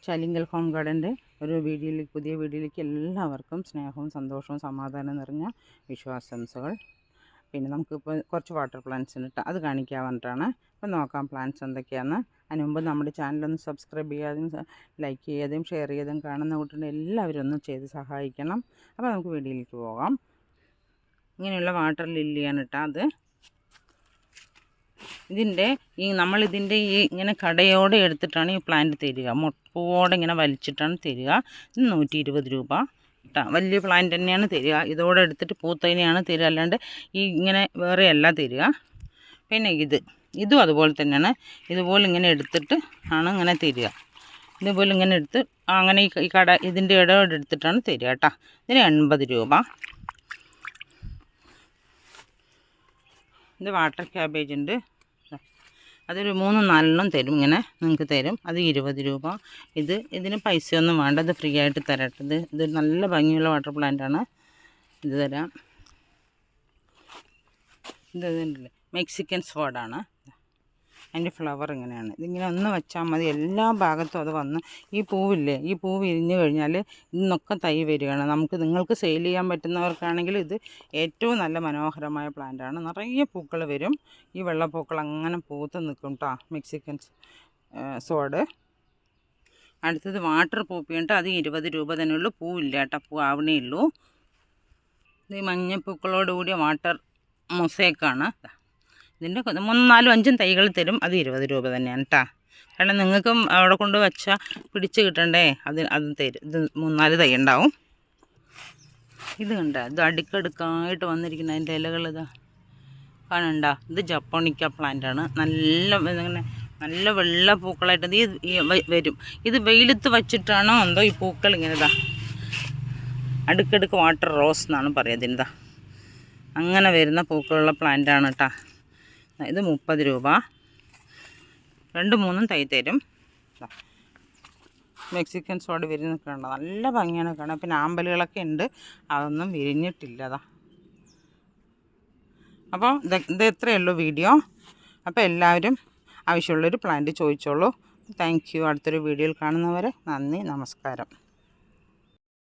Chalingal home ഗാർഡൻ്റെ ഒരു പുതിയ വീഡിയോയിലേക്ക് എല്ലാവർക്കും സ്നേഹവും സന്തോഷവും സമാധാനം നിറഞ്ഞ വിശ്വാസംസകൾ. പിന്നെ നമുക്കിപ്പോൾ കുറച്ച് വാട്ടർ പ്ലാന്റ്സ് ഉണ്ട്, അത് കാണിക്കാൻ വേണ്ടിയിട്ടാണ്. അപ്പോൾ നോക്കാം പ്ലാന്റ്സ് എന്തൊക്കെയാണെന്ന്. അതിന് മുമ്പ് നമ്മുടെ ചാനലൊന്ന് സബ്സ്ക്രൈബ് ചെയ്യാതെയും ലൈക്ക് ചെയ്യാതെയും ഷെയർ ചെയ്യാതെയും കാണുന്ന കൂട്ടുകാർ എല്ലാവരും ഒന്ന് ചെയ്ത് സഹായിക്കണം. അപ്പോൾ നമുക്ക് വീഡിയോയിലേക്ക് പോകാം. ഇങ്ങനെയുള്ള വാട്ടർ ലില്ലിയാണ് അത്. നമ്മളിതിൻ്റെ ഇങ്ങനെ കടയോടെ എടുത്തിട്ടാണ് ഈ പ്ലാന്റ് തരിക. മുട്ടോടെ ഇങ്ങനെ വലിച്ചിട്ടാണ് തരിക. ഇത് 120 രൂപ കേട്ടോ. വലിയ പ്ലാന്റ് തന്നെയാണ് തരിക. ഇതോടെ എടുത്തിട്ട് പൂത്തതിനെയാണ് തരിക, അല്ലാണ്ട് ഇങ്ങനെ വേറെയല്ല തരിക. പിന്നെ ഇതും അതുപോലെ തന്നെയാണ്. ഇതുപോലെ ഇങ്ങനെ എടുത്തിട്ട് ആണ് ഇങ്ങനെ തരിക. ഇതുപോലെ ഇങ്ങനെ എടുത്ത് അങ്ങനെ ഈ കട ഇതിൻ്റെ ഇടയോടെ എടുത്തിട്ടാണ് തരിക കേട്ടോ. ഇതിന് 80 രൂപ. ഇത് വാട്ടർ ക്യാബേജ് ഉണ്ട്, അതൊരു 3-4 തരും, ഇങ്ങനെ നിങ്ങൾക്ക് തരും. അത് 20 രൂപ. ഇതിന് പൈസയൊന്നും വേണ്ട, ഇത് ഫ്രീ ആയിട്ട് തരട്ടത്. ഇത് നല്ല ഭംഗിയുള്ള വാട്ടർ പ്ലാന്റാണ്. ഇത് തരാം. ഇതുണ്ടല്ലേ മെക്സിക്കൻ സ്വാഡാണ്. അതിൻ്റെ ഫ്ലവർ ഇങ്ങനെയാണ്. ഇതിങ്ങനെ ഒന്ന് വെച്ചാൽ മതി, എല്ലാ ഭാഗത്തും അത് വന്ന് ഈ പൂവില്ലേ, ഈ പൂവ് വിരിഞ്ഞു കഴിഞ്ഞാൽ ഇന്നൊക്കെ തൈ വരികയാണ്. നിങ്ങൾക്ക് സെയിൽ ചെയ്യാൻ പറ്റുന്നവർക്കാണെങ്കിൽ ഇത് ഏറ്റവും നല്ല മനോഹരമായ പ്ലാന്റാണ്. നിറയെ പൂക്കൾ വരും. ഈ വെള്ളപ്പൂക്കൾ അങ്ങനെ പൂത്ത് നിൽക്കും കേട്ടോ, മെക്സിക്കൻ സോഡ്. അടുത്തത് വാട്ടർ പൂപ്പിയുണ്ട്, അത് 20 രൂപ തന്നെ ഉള്ളൂ. പൂവില്ല കേട്ടോ, പൂ ആവണേ ഉള്ളൂ. ഇത് മഞ്ഞപ്പൂക്കളോടുകൂടിയ വാട്ടർ മൊസൈക്കാണ്. ഇതിൻ്റെ 3-4-5 തൈകൾ തരും. അത് 20 രൂപ തന്നെയാണ് കേട്ടോ. കാരണം നിങ്ങൾക്കും അവിടെ കൊണ്ട് വെച്ചാൽ പിടിച്ച് കിട്ടണ്ടേ, അത് തരും. ഇത് 3-4 തൈ ഉണ്ടാവും. ഇത് കണ്ട, ഇത് അടുക്കടുക്കായിട്ട് വന്നിരിക്കുന്ന അതിൻ്റെ ഇലകൾ ഇതാ കാണണ്ട. ഇത് ജപ്പോണിക്ക പ്ലാന്റാണ്. നല്ല വെള്ള പൂക്കളായിട്ട് വരും. ഇത് വെയിലത്ത് വച്ചിട്ടാണോ എന്തോ ഈ പൂക്കൾ ഇങ്ങനെ ഇതാ അടുക്കടുക്ക് വാട്ടർ റോസ് എന്നാണ് പറയുക ഇതിൻ്റെ. അങ്ങനെ വരുന്ന പൂക്കളുള്ള പ്ലാന്റാണ് കേട്ടോ. ഇത് 30 രൂപ. 2-3 തൈ തരും. മെക്സിക്കൻ സോഡ് വിരിഞ്ഞ് നിൽക്കണ്ട, നല്ല ഭംഗിയാണ് കാണാൻ. പിന്നെ ആമ്പലുകളൊക്കെ ഉണ്ട്, അതൊന്നും വിരിഞ്ഞിട്ടില്ല. അപ്പോൾ ഇത് ഇത്രയേ ഉള്ളൂ വീഡിയോ. അപ്പോൾ എല്ലാവരും ആവശ്യമുള്ളൊരു പ്ലാന്റ് ചോദിച്ചോളൂ. Thank you. അടുത്തൊരു വീഡിയോയിൽ കാണുന്നവരെ നന്ദി, നമസ്കാരം.